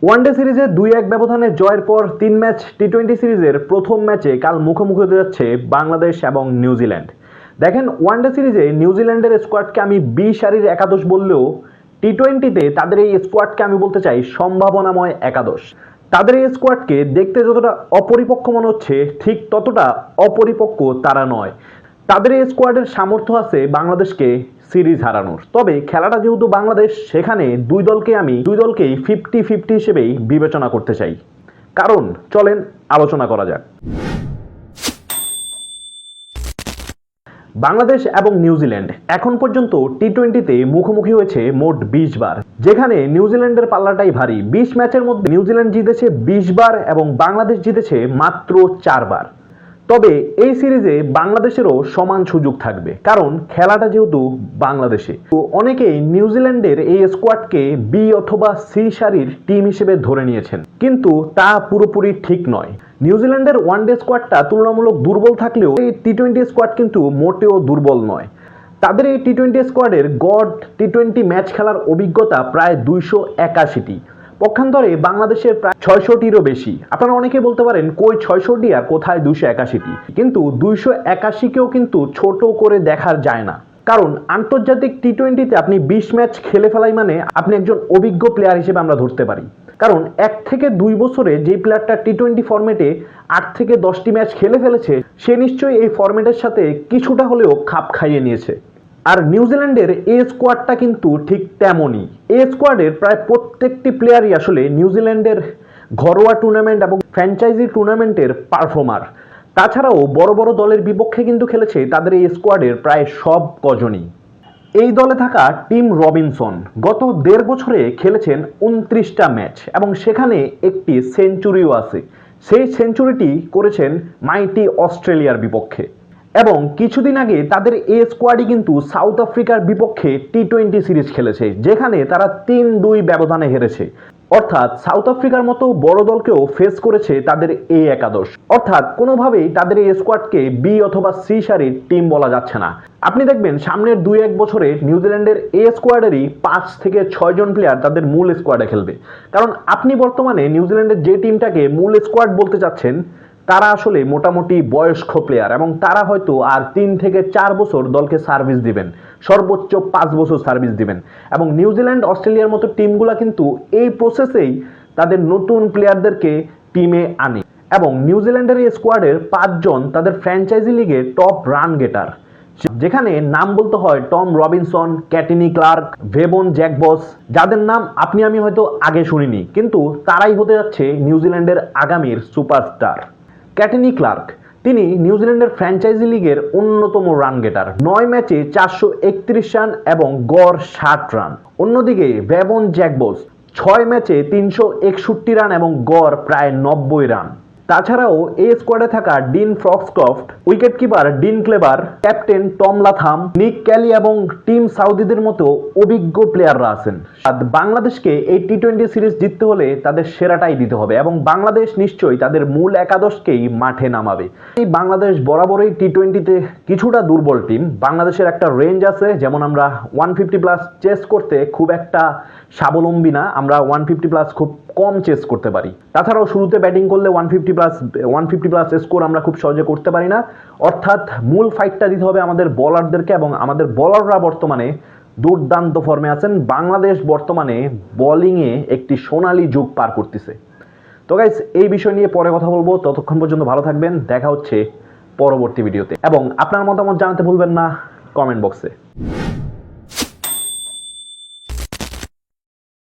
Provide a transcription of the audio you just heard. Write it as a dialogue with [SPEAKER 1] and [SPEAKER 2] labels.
[SPEAKER 1] One day সিরিজে 2-1 ব্যবধানে জয়ের পর 3 ম্যাচ টি-20 সিরিজের প্রথম ম্যাচে কাল মুখোমুখি হতে যাচ্ছে বাংলাদেশ এবং নিউজিল্যান্ড। দেখেন, ওয়ানডে সিরিজে নিউজিল্যান্ডের স্কোয়াডকে আমি বি সারির একাদশ বললেও টি-20তে তাদের এই স্কোয়াডকে আমি বলতে চাই সম্ভাবনাময় একাদশ। তাদের এই স্কোয়াডকে দেখতে যতটা অপরিপক্ক মনে হচ্ছে, ঠিক ততটা অপরিপক্ক তারা নয়। তাদের এই স্কোয়াডের সামর্থ্য আছে বাংলাদেশকে সিরিজ হারানোর। তবে খেলাটা যেহেতু বাংলাদেশ, সেখানে দুই দলকেই 50-50 হিসেবেই বিবেচনা করতে চাই। কারণ চলেন আলোচনা করা যাক। বাংলাদেশ এবং নিউজিল্যান্ড এখন পর্যন্ত টি-20তে মুখোমুখি হয়েছে মোট 20 বার, যেখানে নিউজিল্যান্ডের পাল্লাটাই ভারী। 20 ম্যাচের মধ্যে নিউজিল্যান্ড জিতেছে 20 বার এবং বাংলাদেশ জিতেছে মাত্র 4 বার। তবে এই সিরিজে বাংলাদেশেরও সমান সুযোগ থাকবে, কারণ খেলাটা যেহেতু বাংলাদেশে। তো অনেকেই নিউজিল্যান্ডের এই স্কোয়াডকে বি অথবা সি সারির টিম হিসেবে ধরে নিয়েছেন, কিন্তু তা পুরোপুরি ঠিক নয়। নিউজিল্যান্ডের ওয়ানডে স্কোয়াডটা তুলনামূলক দুর্বল থাকলেও এই টি-20 স্কোয়াড কিন্তু মোটেও দুর্বল নয়। তাদের এই টি-20 স্কোয়াডের গড় টি-20 ম্যাচ খেলার অভিজ্ঞতা প্রায় 281টি। পক্ষান্তরে বাংলাদেশের প্রায় 600টিরও বেশি। আপনারা অনেকে বলতে পারেন, কই 600টি আর কোথায় 281টি? কিন্তু 281কেও কিন্তু ছোট করে দেখার যায় না, কারণ আন্তর্জাতিক টি-20তে আপনি 20 ম্যাচ খেলে ফেলাই মানে আপনি একজন অভিজ্ঞ প্লেয়ার হিসেবে আমরা ধরতে পারি। কারণ 1 থেকে 2 বছরে যে প্লেয়ারটা টি-20 ফরম্যাটে 8 থেকে 10টি ম্যাচ খেলে ফেলেছে, সে নিশ্চয়ই এই ফরম্যাটের সাথে কিছুটা হলেও খাপ খাইয়ে নিয়েছে। আর নিউজিল্যান্ডের এই স্কোয়াডটা কিন্তু ঠিক তেমনই। এই স্কোয়াডের প্রায় প্রত্যেকটি প্লেয়ারই আসলে নিউজিল্যান্ডের ঘরোয়া টুর্নামেন্ট এবং ফ্র্যাঞ্চাইজি টুর্নামেন্টের পারফর্মার। তাছাড়াও বড় বড় দলের বিপক্ষে কিন্তু খেলেছে তাদের এই স্কোয়াডের প্রায় সব কজনই। এই দলে থাকা টিম রবিনসন গত 1.5 বছরে খেলেছেন 29টা ম্যাচ এবং সেখানে একটি সেঞ্চুরিও আছে। সেই সেঞ্চুরিটি করেছেন মাইটি অস্ট্রেলিয়ার বিপক্ষে। এবং কিছুদিন আগে তাদের এই স্কোয়াডই কিন্তু সাউথ আফ্রিকার বিপক্ষে টি-20 সিরিজ খেলেছে, যেখানে তারা 3-2 ব্যবধানে হেরেছে। অর্থাৎ সাউথ আফ্রিকার মতো বড় দলকেও ফেস করেছে তাদের এই একাদশ। অর্থাৎ কোনোভাবেই তাদের এই স্কোয়াডকে বি অথবা সি সারির টিম বলা যাচ্ছে না। আপনি দেখবেন সামনের 2-1 বছরে নিউজিল্যান্ডের এই স্কোয়াডেরই 5 থেকে 6 জন প্লেয়ার তাদের মূল স্কোয়াডে খেলবে। কারণ আপনি বর্তমানে নিউজিল্যান্ডের যে টিমটাকে মূল স্কোয়াড বলতে চাচ্ছেন, তারা আসলে মোটামুটি বয়স্ক প্লেয়ার এবং তারা হয়তো আর 3 থেকে 4 বছর দলকে সার্ভিস দিবেন, সর্বোচ্চ 5 বছর সার্ভিস দিবেন। এবং নিউজিল্যান্ড অস্ট্রেলিয়ার মতো টিমগুলা কিন্তু এই প্রসেসেই তাদের নতুন প্লেয়ারদেরকে টিমে আনে। এবং নিউজিল্যান্ডের এই স্কোয়াডের 5 জন তাদের ফ্র্যাঞ্চাইজি লিগে টপ রান গেটার, যেখানে নাম বলতে হয় টম রবিনসন, ক্যাটিনি ক্লার্ক, ভেবন জ্যাকবস, যাদের নাম আপনি আমি হয়তো আগে শুনিনি, কিন্তু তারাই হতে যাচ্ছে নিউজিল্যান্ডের আগামীর সুপারস্টার। ক্যাটিনি ক্লার্ক, তিনি নিউজিল্যান্ডের ফ্র্যাঞ্চাইজি লিগের অন্যতম রান গেটার। 9 ম্যাচে 431 রান এবং গড় 60 রান। অন্যদিকে ভেবন জ্যাকবস 6 ম্যাচে 361 রান এবং গড় প্রায় 90 রান। তাছাড়াও এই স্কোয়াডে থাকা dean Foxcroft, wicket keeper dean clever, captain Tom Latham, নিক ক্যালি এবং টিম সাউদিদের মতো অভিজ্ঞ প্লেয়াররা আছেন। আর বাংলাদেশকে এই টি-20 সিরিজ জিততে হলে তাদের সেরাটাই দিতে হবে এবং বাংলাদেশ নিশ্চয়ই তাদের মূল একাদশকেই মাঠে নামাবে। এই বাংলাদেশ বরাবরই টি-20তে কিছুটা দুর্বল টিম। বাংলাদেশের একটা রেঞ্জ আছে, যেমন আমরা 150+ চেস করতে খুব একটা স্বাবলম্বী না, আমরা 150+ খুব কম চেস করতে পারি। তাছাড়াও শুরুতে ব্যাটিং করলে 150+ স্কোর আমরা খুব সহজে করতে পারি না। অর্থাৎ মূল ফাইটটা দিতে হবে আমাদের বোলারদেরকে এবং আমাদের বোলাররা বর্তমানে দুর্দান্ত ফর্মে আছেন। বাংলাদেশ বর্তমানে বোলিংয়ে একটি সোনালী যুগ পার করতেছে। তো গাইস, এই বিষয় নিয়ে পরে কথা বলবো। ততক্ষণ পর্যন্ত ভালো থাকবেন, দেখা হচ্ছে পরবর্তী ভিডিওতে এবং আপনার মতামত জানাতে ভুলবেন না কমেন্ট বক্সে।